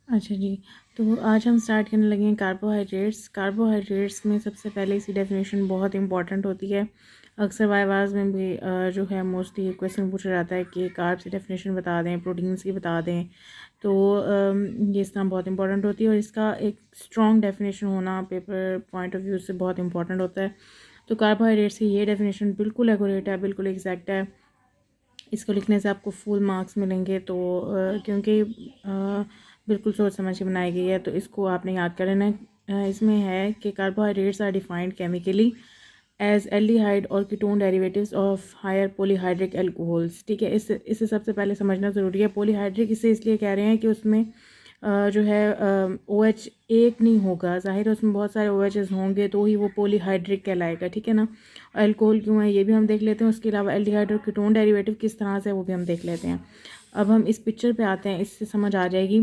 अच्छा जी, तो आज हम स्टार्ट करने लगे हैं कार्बोहाइड्रेट्स। कार्बोहाइड्रेट्स में सबसे पहले इसकी डेफिनेशन बहुत इंपॉर्टेंट होती है। अक्सर वाइवाज़ में भी जो है मोस्टली ये क्वेश्चन पूछा जाता है कि कार्ब्स की डेफिनेशन बता दें, प्रोटीन्स की बता दें। तो ये इस तरह बहुत इंपॉर्टेंट होती है और इसका एक स्ट्रॉन्ग डेफिनेशन होना पेपर पॉइंट ऑफ व्यू से बहुत इंपॉर्टेंट होता है। तो कार्बोहाइड्रेट्स की ये डेफिनेशन बिल्कुल एक्यूरेट है, बिल्कुल एग्जैक्ट है। इसको लिखने से आपको फुल मार्क्स मिलेंगे। तो क्योंकि बिल्कुल सोच समझ के बनाई गई है तो इसको आपने याद कर लेना है। इसमें है कि carbohydrates are defined chemically as aldehyde और ketone derivatives of higher polyhydric alcohols. ठीक है, इससे सबसे पहले समझना ज़रूरी है। पॉलीहाइड्रिक इसे इसलिए कह रहे हैं कि उसमें जो है ओ एच एक नहीं होगा, ज़ाहिर है उसमें बहुत सारे ओ एच होंगे तो ही वो पॉलीहाइड्रिक कहलाएगा। ठीक है ना। अल्कोहल क्यों है ये भी हम देख लेते हैं, उसके अलावा एल्डिहाइड और कीटोन डेरिवेटिव किस तरह से वो भी हम देख लेते हैं। अब हम इस पिक्चर पे आते हैं, इससे समझ आ जाएगी।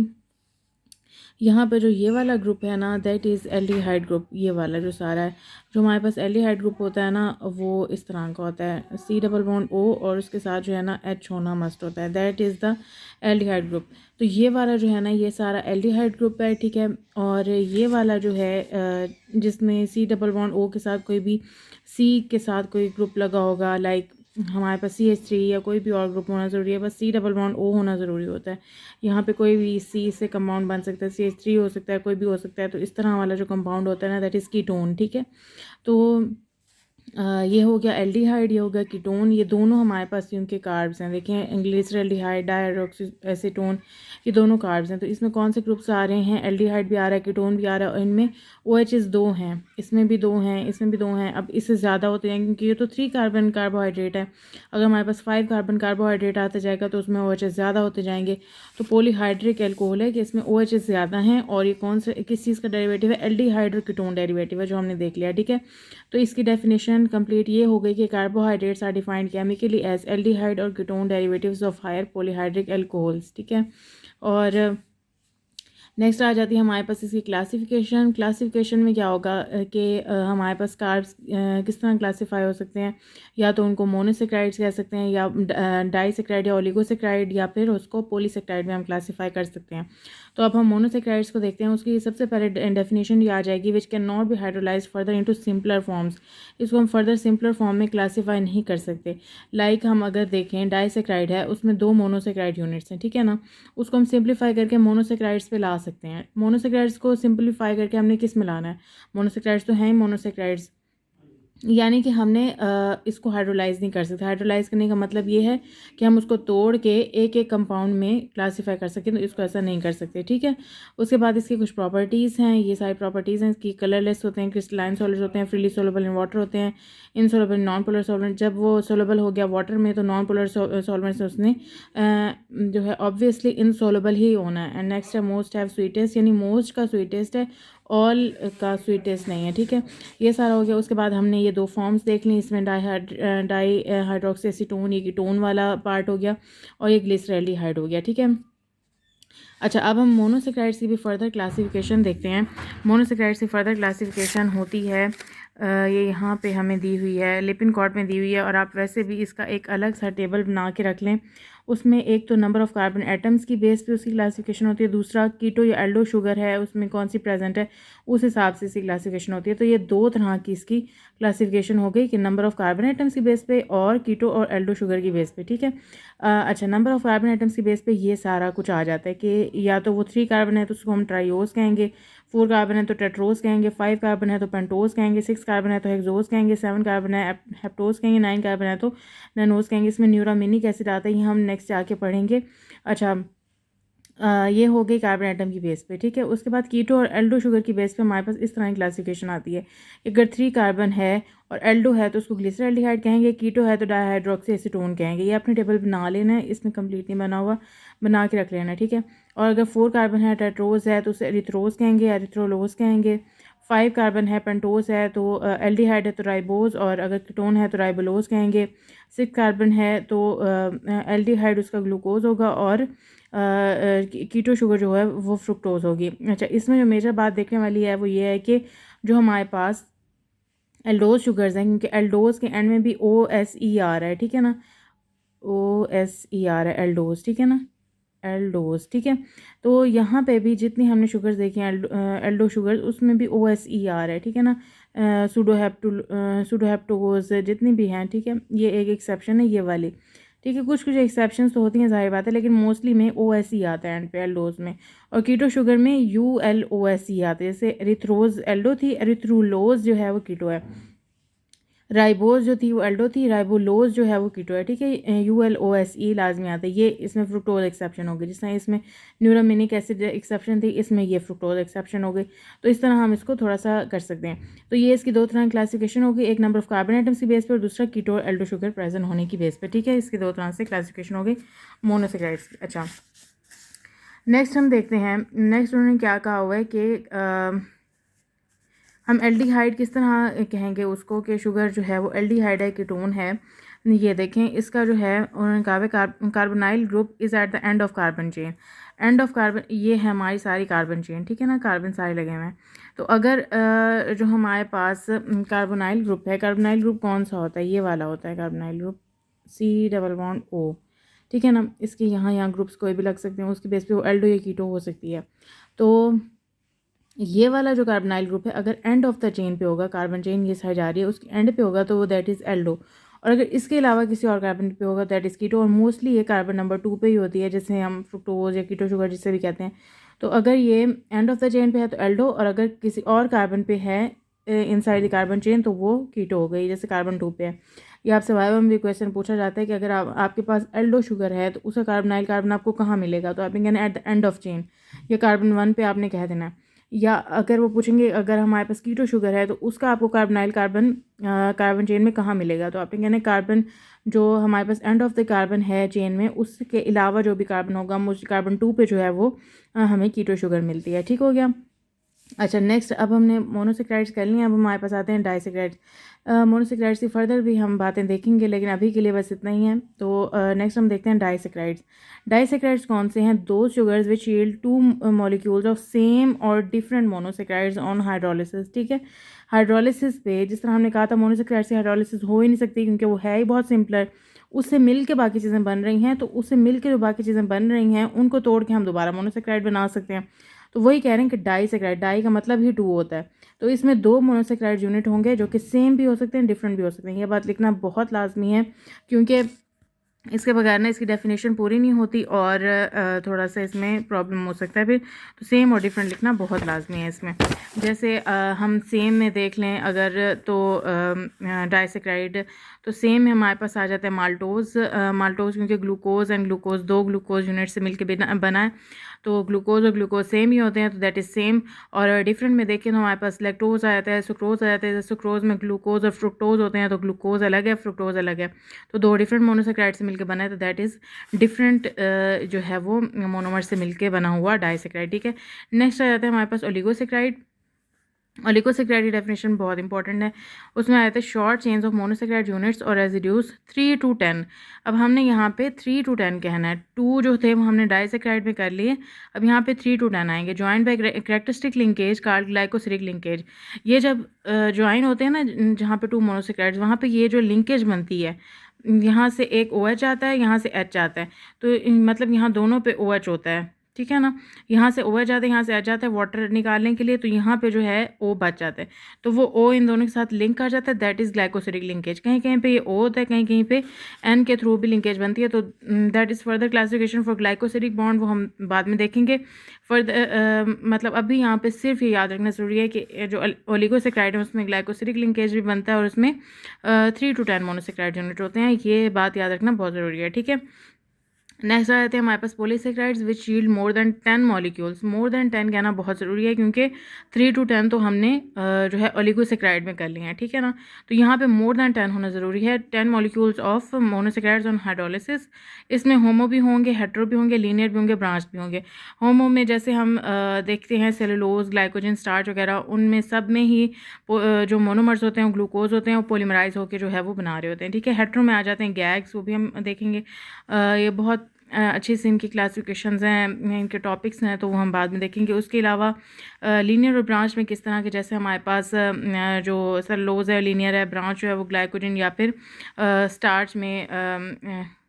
यहाँ पे जो ये वाला ग्रुप है ना, दैट इज़ एल्डिहाइड ग्रुप। ये वाला जो सारा है, जो हमारे पास एल्डिहाइड ग्रुप होता है ना, वो इस तरह का होता है, सी डबल बॉन्ड ओ और उसके साथ जो है ना एच होना मस्ट होता है। That is the aldehyde group. तो ये वाला जो है ना, ये सारा एल्डिहाइड ग्रुप है। ठीक है, और ये वाला जो है जिसमें सी डबल बॉन्ड ओ के साथ कोई भी सी के साथ कोई ग्रुप लगा होगा, लाइक हमारे पास CH3 या कोई भी और ग्रुप होना ज़रूरी है, बस सी डबल बॉन्ड ओ होना ज़रूरी होता है। यहाँ पे कोई भी सी से कंपाउंड बन सकता है, CH3 हो सकता है, कोई भी हो सकता है। तो इस तरह वाला जो कंपाउंड होता है ना, दैट इज़ कीटोन। ठीक है, तो ये हो गया एल्डिहाइड, ये हो गया कीटोन। ये दोनों हमारे पास उनके कार्ब्स हैं। देखें, ग्लिसरल्डिहाइड, डायऑक्सी एसीटोन, ये दोनों कार्ब्स हैं। तो इसमें कौन से ग्रुप्स आ रहे हैं? एल्डिहाइड भी आ रहा है, कीटोन भी आ रहा है, और इनमें OHs दो हैं, इसमें भी दो हैं, इसमें भी दो हैं। अब इससे ज़्यादा होते हैं क्योंकि ये तो 3 कार्बन कार्बोहाइड्रेट है। अगर हमारे पास 5 कार्बन कार्बोहाइड्रेट आता जाएगा तो उसमें OHs ज़्यादा होते जाएंगे। तो पॉलीहाइड्रिक एल्कोहल है कि इसमें OHs ज़्यादा हैं। और ये कौन से किस चीज़ का डेरिवेटिव है? एल्डिहाइड और कीटोन डेरिवेटिव है, जो हमने देख लिया। ठीक है, तो इसकी डेफिनेशन कंप्लीट ये हो गई कि carbohydrates are defined chemically as aldehyde और ketone derivatives of higher polyhydric alcohols. ठीक है, और नेक्स्ट आ जाती है हमारे पास इसकी क्लासिफिकेशन। क्लासिफिकेशन में क्या होगा कि हमारे पास कार्ब्स किस तरह क्लासीफाई हो सकते हैं? या तो उनको मोनोसेक्राइड्स कह सकते हैं, या डाइसेक्राइड या ओलिगोसेक्राइड, या फिर उसको पॉलीसेक्राइड में हम क्लासीफाई कर सकते हैं। तो अब हम मोनोसेक्राइड्स को देखते हैं। उसकी सबसे पहले डेफिनेशन ये आ जाएगी, which can not be hydrolyse further into simpler forms. इसको हम फर्दर सिंपलर फॉर्म में क्लासीफाई नहीं कर सकते। लाइक हम अगर देखें, डाइसेक्राइड है, उसमें 2 मोनोसेक्राइड यूनिट्स हैं। ठीक है ना, उसको हम सिंप्लीफाई करके मोनोसेक्राइड्स पे ला सकते हैं। मोनोसेक्राइड्स को सिंप्लीफाई करके हमने किस में लाना है? मोनोसेक्राइड्स तो हैं ही मोनोसेक्राइड्स, यानी कि हमने इसको हाइड्रोलाइज़ नहीं कर सकते। हाइड्रोलाइज़ करने का मतलब ये है कि हम उसको तोड़ के एक एक कंपाउंड में क्लासीफाई कर सकें, तो इसको ऐसा नहीं कर सकते। ठीक है, उसके बाद इसकी कुछ प्रॉपर्टीज़ हैं। ये सारी प्रॉपर्टीज़ हैं इसकी। कलरलेस होते हैं, क्रिस्टलाइन सॉलिड्स होते हैं, फ्रीली सोलेबल इन वाटर होते हैं, इनसोलेबल नॉन पोलर सॉल्वेंट। जब वो सोलेबल हो गया वाटर में तो नॉन पोलर सॉल्वेंट से उसने जो है ऑब्वियसली इनसोलेबल ही होना है। एंड नेक्स्ट है मोस्ट हैव स्वीटेस्ट, यानी मोस्ट का स्वीटेस्ट है, ऑल का स्वीटेस्ट नहीं है। ठीक है, ये सारा हो गया। उसके बाद हमने ये 2 फॉर्म्स देख ली। इसमें डाई हाइड्रोक्सी एसीटोन, ये कीटोन वाला पार्ट हो गया, और ये ग्लिसरल्डिहाइड हो गया। ठीक है, अच्छा, अब हम मोनोसेक्राइड्स की भी फर्दर क्लासिफिकेशन देखते हैं। मोनोसेक्राइड्स की फर्दर क्लासिफिकेशन होती है, ये यहाँ पे हमें दी हुई है, लिपिन कॉर्ड में दी हुई है। और आप वैसे भी इसका एक अलग सा टेबल बना के रख लें। उसमें एक तो नंबर ऑफ़ कार्बन एटम्स की बेस पे उसकी क्लासिफिकेशन होती है, दूसरा कीटो या एल्डो शुगर है उसमें कौन सी प्रेजेंट है, उस हिसाब से इसकी क्लासिफिकेशन होती है। तो ये 2 तरह की इसकी क्लासिफिकेशन हो गई कि नंबर ऑफ़ कार्बन एटम्स की बेस पे और कीटो और एल्डो शुगर की बेस पे। ठीक है, अच्छा, नंबर ऑफ़ कार्बन एटम्स की बेस पे ये सारा कुछ आ जाता है कि या तो वो 3 कार्बन है तो उसको हम ट्राइओस कहेंगे, 4 कार्बन है तो टेट्रोस कहेंगे, 5 कार्बन है तो पेंटोस कहेंगे, 6 कार्बन है तो हेक्सोस कहेंगे, 7 कार्बन है हेप्टोस कहेंगे, 9 कार्बन है तो नैनोस कहेंगे। इसमें न्यूरामिनिक एसिड आता है, ये हम नेक्स्ट जाके पढ़ेंगे। अच्छा, ये हो गई कार्बन आइटम की बेस पे। ठीक है, उसके बाद कीटो और एल्डो शुगर की बेस पे हमारे पास इस तरह की क्लासिफिकेशन आती है। अगर 3 कार्बन है और एल्डो है तो उसको ग्लिसरल्डिहाइड कहेंगे, कीटो है तो डाइहाइड्रोक्सी एसीटोन कहेंगे। ये अपने टेबल बना लेना है, इसमें कंप्लीट नहीं बना हुआ, बना के रख लेना है। ठीक है, और अगर 4 कार्बन है, टेट्रोस है, तो उसे एरिथ्रोस कहेंगे, एरिथ्रोलोस कहेंगे। 5 कार्बन है, पेंटोस है, तो एल्डिहाइड है तो राइबोस, और अगर कीटोन है तो राइबोलोस कहेंगे। 6 कार्बन है तो एल्डिहाइड उसका ग्लूकोज होगा, और कीटो शुगर जो है वो फ्रुक्टोज होगी। अच्छा, इसमें जो मेजर बात देखने वाली है वो ये है कि जो हमारे पास एल्डोज शुगर्स हैं, क्योंकि एल्डोज के एंड में भी OSE आ रहा है। ठीक है ना, OSE आ रहा है एल्डोज। ठीक है ना, एल्डोज, ठीक है। तो यहाँ पे भी जितनी हमने शुगर्स देखी हैं एल्डो शुगर, उसमें भी OSE आ रहा है, ठीक है ना। सूडोहेप्टोज जितनी भी हैं, ठीक है, ये एक एक्सेप्शन है ये वाली, ठीक है। कुछ कुछ एक्सेप्शंस तो होती हैं, जाहिर बात है, लेकिन मोस्टली में OSE आता है एंड पे एल्डोज में। और कीटो शुगर में ULOSE आता है, जैसे एरिथ्रोज एल्डो थी, एरिथ्रोलोज जो है वो कीटो है। राइबोज जो थी वो एल्डो थी, राइबोलोज जो है वो कीटो है, ठीक है। ULOSE लाजमी आता है, ये इसमें फ्रुक्टोज एक्सेप्शन हो गई। जिस तरह इसमें न्यूरामिनिक एसिड एक्सेप्शन थी, इसमें ये फ्रुक्टोज एक्सेप्शन हो गई। तो इस तरह हम इसको थोड़ा सा कर सकते हैं। तो ये इसकी दो तरह की क्लासिफिकेशन होगी, एक नंबर ऑफ कार्बन आइटम्स की बेस पर और दूसरा कीटो एल्डो शुगर प्रेजेंट होने की बेस पर, ठीक है। इसकी दो तरह से क्लासिफिकेशन हो गई मोनोसेक्राइड्स की। अच्छा, नेक्स्ट हम देखते हैं, नेक्स्ट उन्होंने क्या कहा हुआ है कि हम एल्डिहाइड किस तरह कहेंगे उसको, कि शुगर जो है वो एल्डिहाइड है, कीटोन है। ये देखें, इसका जो है उन्होंने कहा है carbonyl group is at the end of carbon chain. End of carbon, ये है हमारी सारी कार्बन चेन, ठीक है ना, कार्बन सारे लगे हुए हैं। तो अगर जो हमारे पास कार्बोनाइल ग्रुप है, कार्बोनाइल ग्रुप कौन सा होता है, ये वाला होता है कार्बोनाइल ग्रुप, C+O, ठीक है ना। इसके यहाँ ग्रुप्स कोई भी लग सकते हैं, उसकी बेस पे वो एल्डो या कीटो हो सकती है। तो ये वाला जो कार्बोनाइल ग्रुप है, अगर एंड ऑफ द चेन पे होगा, कार्बन चेन ये साइड जा रही है, उसके एंड पे होगा तो वो दैट इज़ एल्डो। और अगर इसके अलावा किसी और कार्बन पे होगा दैट इज़ कीटो। और मोस्टली ये कार्बन नंबर 2 पे ही होती है, जिसे हम फ्रुक्टोज या कीटो शुगर जिसे भी कहते हैं। तो अगर ये एंड ऑफ द चेन पे है तो एल्डो, और अगर किसी और कार्बन पे है इनसाइड द कार्बन चेन तो वो कीटो हो गई, जैसे कार्बन 2 पे है। ये आपसे वाइवा में भी क्वेश्चन पूछा जाता है कि अगर आपके पास एल्डो शुगर है तो उसका कार्बोनाइल कार्बन आपको कहाँ मिलेगा, तो आपने कहना at the end of chain, या कार्बन 1 पे आपने कह देना है। या अगर वो पूछेंगे अगर हमारे पास कीटो शुगर है तो उसका आपको कार्बोनाइल कार्बन चेन में कहाँ मिलेगा, तो आपने कहना कार्बन जो हमारे पास एंड ऑफ द कार्बन है चेन में, उसके अलावा जो भी कार्बन होगा मुझे कार्बन 2 पे जो है वो हमें कीटो शुगर मिलती है, ठीक हो गया। अच्छा, नेक्स्ट अब हमने मोनोसेक्राइड्स कर लिए, अब हमारे पास आते हैं डाइसेक्राइड्स। मोनोसेक्राइड्स की फर्दर भी हम बातें देखेंगे, लेकिन अभी के लिए बस इतना ही है। तो नेक्स्ट हम देखते हैं डाइसेक्राइड्स। डाइसेक्राइड्स कौन से हैं? दो sugars which yield 2 molecules of same और डिफरेंट मोनोसेक्राइड्स ऑन हाइड्रोलिसिस, ठीक है। हाइड्रोलिसिस पे, जिस तरह हमने कहा था मोनोसेक्राइड से हाइड्रोलिसिस हो ही नहीं सकती क्योंकि वो है ही बहुत सिंपलर, उससे मिल के बाकी चीज़ें बन रही हैं। तो उससे मिल के जो बाकी चीज़ें बन रही हैं उनको तोड़ के हम दोबारा मोनोसेक्राइड बना सकते हैं। तो वही कह रहे हैं कि डाइसेक्राइड, डाई का मतलब ही 2 होता है। तो इसमें 2 मोनोसेक्राइड यूनिट होंगे जो कि सेम भी हो सकते हैं, डिफरेंट भी हो सकते हैं। ये बात लिखना बहुत लाजमी है क्योंकि इसके बगैर ना इसकी डेफिनेशन पूरी नहीं होती और थोड़ा सा इसमें प्रॉब्लम हो सकता है फिर। तो सेम और डिफरेंट लिखना बहुत लाजमी है इसमें। जैसे हम सेम में देख लें अगर, तो डाइसेक्राइड, तो सेम में हमारे पास आ जाता है माल्टोज़। माल्टोज़ क्योंकि glucose and glucose 2 glucose unit से मिलकर बना है, तो ग्लूकोज और ग्लूकोज सेम ही होते हैं, तो दैट इज़ सेम। और डिफरेंट में देखें तो हमारे पास लैक्टोज आ जाता है, सुक्रोज आ जाता है। सुक्रोज में ग्लूकोज और फ्रुक्टोज होते हैं, तो ग्लूकोज अलग है, फ्रुक्टोज अलग है। तो 2 डिफरेंट मोनोसेक्राइड से मिलकर बना है, तो दैट इज़ डिफरेंट जो है वो मोनोमर से मिलकर बना हुआ डाइसेक्राइड, ठीक है। नेक्स्ट आ जाता है हमारे पास ओलिगोसेक्राइड। ओलिगोसेक्राइड की डेफिनेशन बहुत इंपॉर्टेंट है। उसमें आया था short chains of monosaccharide units और रेजिड्यूज 3 to 10। अब हमने यहाँ पे 3 to 10 कहना है। 2 जो थे वो हमने डाइसेक्राइड में कर लिए, अब यहाँ पे 3 to 10 आएंगे। Join by characteristic linkage called glycosidic linkage. ये जब ज्वाइन होते हैं ना जहाँ पे 2 मोनोसेक्राइड्स, वहाँ पे ये जो लिंकेज बनती है, यहाँ से एक OH आता है, यहाँ से H आता है, तो मतलब यहाँ दोनों पे OH होता है, ठीक है ना। यहाँ से OH जाता है, यहाँ से H जाता है वाटर निकालने के लिए, तो यहाँ पे जो है O बच जाता है, तो वो O इन दोनों के साथ लिंक कर जाता है, दैट इज़ ग्लाइकोसिलिक लिंकेज। कहीं कहीं पे ये O होता है, कहीं कहीं पे N के थ्रू भी लिंकेज बनती है, तो that is further classification for glycosidic bond, वो हम बाद में देखेंगे फर्दर। मतलब अभी यहाँ पे सिर्फ ये याद रखना ज़रूरी है कि जो ओलिगोसेक्राइड है उसमें ग्लाइकोसिलिक लिंकेज भी बनता है और उसमें 3 to 10 मोनोसेक्राइड यूनिट होते हैं। ये बात याद रखना बहुत ज़रूरी है, ठीक है। नेक्स्ट आ जाते हैं हमारे पास polysaccharides which yield more than 10 molecules. More than 10 कहना बहुत ज़रूरी है क्योंकि 3 to 10 तो हमने जो है ओलिगोसेक्राइड में कर लिए हैं, ठीक है ना। तो यहाँ पे मोर देन 10 होना ज़रूरी है। 10 molecules of monosaccharides on hydrolysis. इसमें होमो भी होंगे, हेट्रो भी होंगे, लीनियर भी होंगे, ब्रांच भी होंगे। होमो में जैसे हम देखते हैं सेलुलोज, ग्लाइकोजन, स्टार्च वगैरह, उनमें सब में ही जो मोनोमर्स होते हैं ग्लूकोज होते हैं, वो पॉलीमराइज होकर जो है वो बना रहे होते हैं, ठीक है। हेट्रो में आ जाते हैं गैग्स, वो भी हम देखेंगे। ये बहुत अच्छी से इनकी क्लासिफिकेशंस हैं, इनके टॉपिक्स हैं, तो वो हम बाद में देखेंगे। उसके अलावा लीनियर और ब्रांच में किस तरह के, जैसे हमारे पास जो सेलुलोज है लीनियर है, ब्रांच जो है वो ग्लाइकोजन या फिर स्टार्च में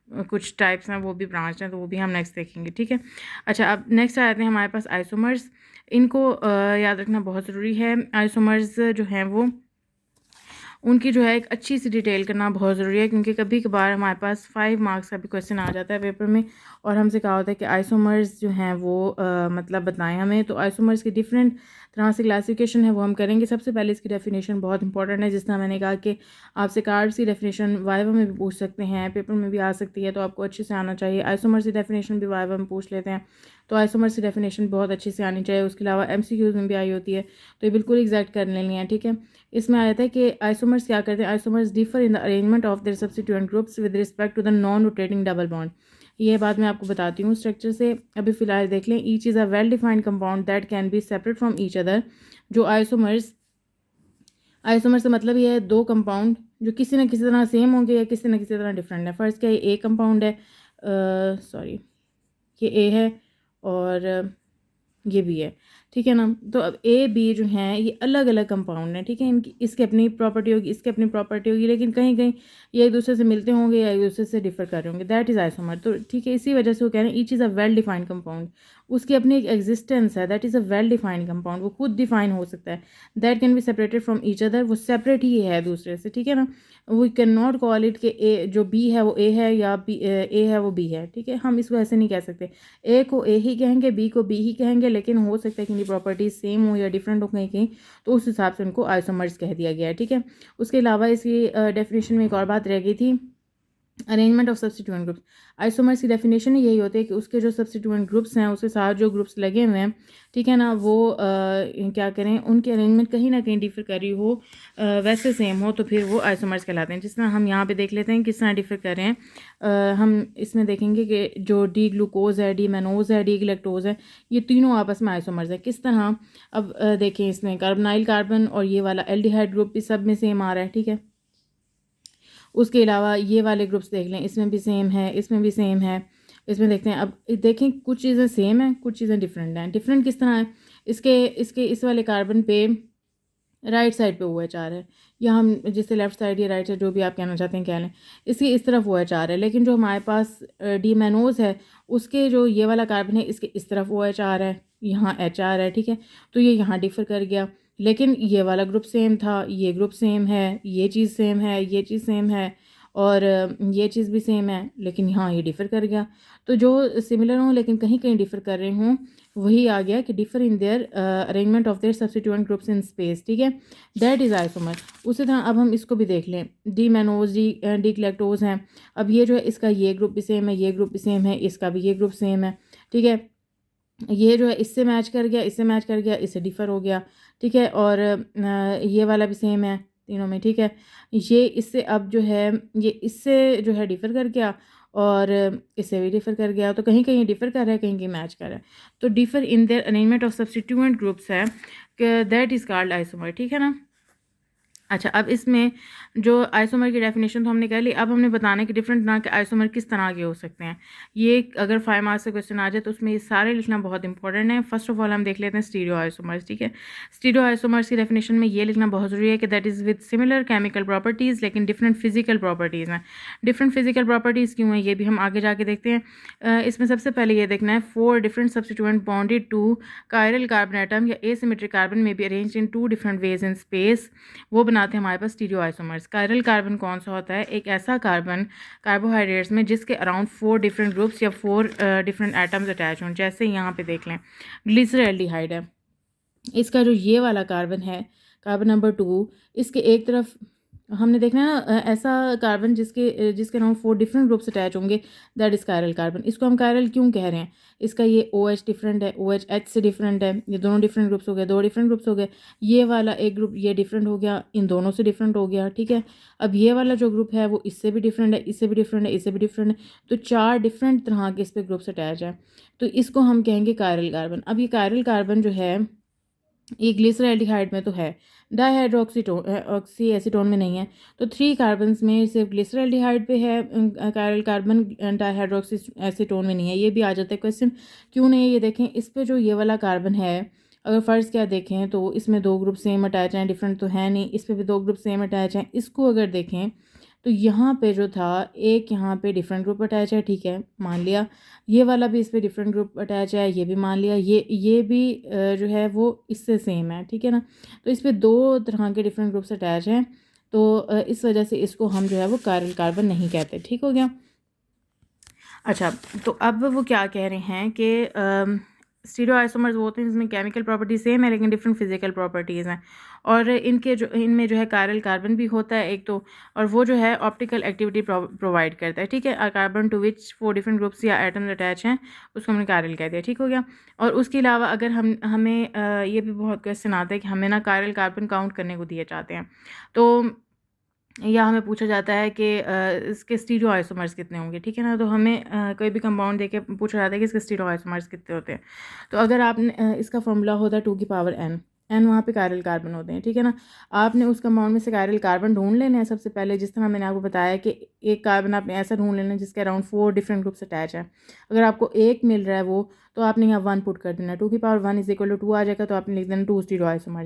कुछ टाइप्स हैं, वो भी ब्रांच हैं, तो वो भी हम नेक्स्ट देखेंगे, ठीक है। अच्छा, अब नेक्स्ट आते हैं हमारे पास आइसोमर्स। इनको याद रखना बहुत ज़रूरी है। आइसोमर्स जो हैं वो उनकी जो है एक अच्छी सी डिटेल करना बहुत ज़रूरी है, क्योंकि कभी कभार हमारे पास 5 मार्क्स का भी क्वेश्चन आ जाता है पेपर में, और हमसे कहा होता है कि आइसोमर्स जो हैं वो मतलब बताएं हमें। तो आइसोमर्स की डिफरेंट तरह से क्लासिफिकेशन है, वो हम करेंगे। सबसे पहले इसकी डेफिनेशन बहुत इंपॉर्टेंट है। जिस तरह मैंने कहा कि आपसे कार्ब्स की डेफिनेशन वाइवा में भी पूछ सकते हैं, पेपर में भी आ सकती है, तो आपको अच्छे से आना चाहिए। आइसोमर्स की डेफिनेशन भी वाइवा में पूछ लेते हैं, तो आइसोमर्स की डेफिनेशन बहुत अच्छे से आनी चाहिए। उसके अलावा MCQs में भी आई होती है, तो ये बिल्कुल एग्जैक्ट कर लेनी है, ठीक है। इसमें आया था कि आइसोमर्स क्या करते हैं, isomers differ in the arrangement of their substituent groups with respect to the non rotating double bond. ये बात मैं आपको बताती हूँ स्ट्रक्चर से। अभी फिलहाल देख लें। Each is a well defined compound that can B separate from each other. जो आइसोमर्स से मतलब ये है दो कंपाउंड जो किसी न किसी तरह सेम होंगे या किसी न किसी तरह डिफरेंट है। फर्स्ट क्या, ये ए कंपाउंड है, सॉरी ये ए है और ये भी है, ठीक है ना। तो अब ए बी जो हैं ये अलग अलग कंपाउंड हैं, ठीक है। इनकी इसकी अपनी प्रॉपर्टी होगी, इसकी अपनी प्रॉपर्टी होगी, लेकिन कहीं कहीं ये एक दूसरे से मिलते होंगे या एक दूसरे से डिफर कर रहे होंगे। That is isomer. तो ठीक है, इसी वजह से वो कह रहे हैं each is a well defined compound. उसकी अपनी एक एग्जिस्टेंस है, that is a well defined compound. वो खुद डिफाइन हो सकता है। That can be separated from each other. वो सेपरेट ही है दूसरे से, ठीक है ना। We can not call it कि ए जो बी है वो ए है या बी ए है वो बी है, ठीक है। हम इसको ऐसे नहीं कह सकते। ए को ए ही कहेंगे, बी को बी ही कहेंगे, लेकिन हो सकता है कि इनकी प्रॉपर्टीज सेम हो या डिफरेंट हो कहीं कहीं, तो उस हिसाब से उनको आइसोमर्स कह दिया गया है, ठीक है। उसके अलावा इसकी डेफिनेशन में एक और बात रह गई थी, arrangement of substituent groups. Isomers की डेफिनेशन यही होती है कि उसके जो सब्स्टिट्यूएंट ग्रुप्स हैं, उसके साथ जो ग्रुप्स लगे हुए हैं, ठीक है ना, वो क्या करें, उनकी अरेंजमेंट कहीं ना कहीं डिफर कर रही हो, वैसे सेम हो, तो फिर वो आइसोमर्स कहलाते हैं। जिस तरह हम यहाँ पे देख लेते हैं किस तरह डिफर कर रहे हैं। हम इसमें देखेंगे कि जो डी ग्लूकोज है, डी मैनोज है, डी गलेक्टोज है, ये तीनों आपस में आइसोमर्स है। किस तरह, अब देखें इसमें कार्बोनाइल कार्बन और ये वाला एल्डिहाइड ग्रुप भी सब में सेम आ रहा है, ठीक है। उसके अलावा ये वाले ग्रुप्स देख लें, इसमें भी सेम है, इसमें भी सेम है। इसमें देखते हैं, अब देखें कुछ चीज़ें सेम हैं, कुछ चीज़ें डिफरेंट हैं। डिफरेंट किस तरह है, इसके इसके इस वाले कार्बन पे राइट साइड पे OH आ रहा है, या हम जिससे लेफ्ट साइड या राइट साइड जो भी आप कहना चाहते हैं कह लें, इसकी इस तरफ OH आ रहा है। लेकिन जो हमारे पास डी मैनोज है, उसके जो ये वाला कार्बन है, इसके इस तरफ OH आ रहा है, यहाँ H आ रहा है, ठीक है। तो ये यहाँ डिफर कर गया। लेकिन ये वाला ग्रुप सेम था, ये ग्रुप सेम है, ये चीज़ सेम है, ये चीज़ सेम है, और ये चीज़ भी सेम है, लेकिन यहाँ ये डिफ़र कर गया। तो जो सिमिलर हों लेकिन कहीं कहीं डिफ़र कर रहे हों, वही आ गया कि differ in their arrangement of their substituent groups in space, ठीक है। That is isomer. उसी तरह अब हम इसको भी देख लें, डी मैनोज डी गलेक्टोज हैं। अब ये जो है, इसका ये ग्रुप भी सेम है, ये ग्रुप भी सेम है, इसका भी ये ग्रुप सेम है, ठीक है। ये जो है इससे मैच कर गया, इससे मैच कर गया, इससे डिफ़र हो गया, ठीक है। और ये वाला भी सेम है तीनों में, ठीक है। ये इससे अब जो है, ये इससे जो है डिफ़र कर गया, और इससे भी डिफ़र कर गया। तो कहीं कहीं डिफ़र कर रहा है, कहीं कहीं मैच कर रहा है। तो differ in their arrangement of substituent groups है, दैट इज़ कॉल्ड आइसोमर, ठीक है ना। अच्छा, अब इसमें जो आइसोमर की डेफिनेशन तो हमने कर ली। अब हमने बताना है कि डिफरेंट तरह के आइसोमर किस तरह के हो सकते हैं। ये अगर 5 मार्क्स से क्वेश्चन आ जाए तो उसमें ये सारे लिखना बहुत इंपॉर्टेंट है। फर्स्ट ऑफ ऑल हम देख लेते हैं स्टीरियो आइसोमर्स, ठीक है। स्टीरियो आइसोमर्स की डेफिनेशन में ये लिखना बहुत ज़रूरी है कि that is with similar chemical properties लेकिन डिफरेंट फिजिकल प्रॉपर्टीज़ हैं। डिफरेंट फिजिकल प्रॉपर्टीज़ क्यों हैं, ये भी हम आगे जाके देखते हैं। इसमें सबसे पहले ये देखना है, 4 different substituent bonded to chiral carbon atom या एसिमेट्रिक कार्बन में be arranged in 2 different ways in space, वो बनाते हैं हमारे पास स्टीरियो आइसोमर्स। कायरल कार्बन कौन सा होता है, एक ऐसा कार्बन कार्बोहाइड्रेट्स में जिसके अराउंड 4 डिफरेंट ग्रुप्स या 4 डिफरेंट एटम्स अटैच हों। जैसे यहाँ पे देख लें, ग्लिसरल्डिहाइड है, इसका जो ये वाला कार्बन है, कार्बन नंबर 2, इसके एक तरफ हमने देखना है ना, ऐसा कार्बन जिसके अराउंड 4 डिफरेंट ग्रुप्स अटैच होंगे, दैट इज़ कायरल कार्बन। इसको हम कायरल क्यों कह रहे हैं, इसका ये OH डिफरेंट है, OH H से डिफरेंट है, ये दोनों डिफरेंट ग्रुप्स हो गए, 2 डिफरेंट ग्रुप्स हो गए। ये वाला एक ग्रुप ये डिफरेंट हो गया, इन दोनों से डिफरेंट हो गया, ठीक है। अब ये वाला जो ग्रुप है वो इससे भी डिफरेंट है, इससे भी डिफरेंट है, इससे भी डिफरेंट है। तो 4 डिफरेंट तरह के इस पर ग्रुप्स अटैच हैं, तो इसको हम कहेंगे कायरल कार्बन। अब ये कायरल कार्बन जो है, ये ग्लिसरल्डिहाइड में तो है, ऑक्सी एसीटोन में नहीं है। तो 3 कार्बन्स में सिर्फ ग्लिसरल्डिहाइड पे है कायरल कार्बन, डाइहाइड्रोक्सी एसीटोन में नहीं है। ये भी आ जाता है क्वेश्चन, क्यों नहीं है ये देखें। इस पे जो ये वाला कार्बन है, अगर फ़र्ज़ क्या देखें तो इसमें 2 ग्रुप सेम अटैच हैं, डिफरेंट तो है नहीं, इस पर भी 2 ग्रुप सेम अटैच हैं। इसको अगर देखें तो यहाँ पे जो था एक यहाँ पे डिफरेंट ग्रुप अटैच है, ठीक है, मान लिया। ये वाला भी इस पे डिफरेंट ग्रुप अटैच है, ये भी मान लिया। ये भी जो है वो इससे सेम है, ठीक है ना। तो इस पे 2 तरह के डिफरेंट ग्रुप्स अटैच हैं, तो इस वजह से इसको हम जो है वो कायरल कार्बन नहीं कहते, ठीक हो गया। अच्छा, तो अब वो क्या कह रहे हैं कि स्टीरियो आइसोमर्स वो होते हैं जिसमें केमिकल प्रॉपर्टी सेम है लेकिन डिफरेंट फिजिकल प्रॉपर्टीज़ हैं, और इनमें जो है कायरल कार्बन भी होता है एक तो, और वो जो है ऑप्टिकल एक्टिविटी प्रोवाइड करता है, ठीक है। Carbon to which 4 different groups या एटम्स अटैच हैं, उसको हमने कायरल कह दिया, ठीक हो गया। और उसके अलावा अगर हमें ये भी बहुत क्वेश्चन आता है कि हमें ना कायरल कार्बन काउंट करने को दिए जाते हैं, तो या हमें पूछा जाता है कि इसके स्टीरियो आइसोमर्स कितने होंगे, ठीक है ना। तो हमें कोई भी कंपाउंड देके पूछा जाता है कि इसके स्टीरियो आइसोमर्स कितने होते हैं। तो अगर आपने इसका फॉर्मूला होता है 2 की पावर n वहाँ पे कायरल कार्बन होते हैं, ठीक है ना। आपने उस कंपाउंड में से कायरल कार्बन ढूंढ लेना है सबसे पहले, जिस तरह मैंने आपको बताया कि एक कार्बन आपने ऐसा ढूंढ लेना है जिसके अराउंड 4 डिफरेंट ग्रुप्स अटैच है। अगर आपको एक मिल रहा है वो, तो आपने यहाँ 1 पुट कर देना है, 2 की पावर 1 = 2 आ जाएगा, तो आपने लिख देना 2 स्टीरियो आइसोमर्स।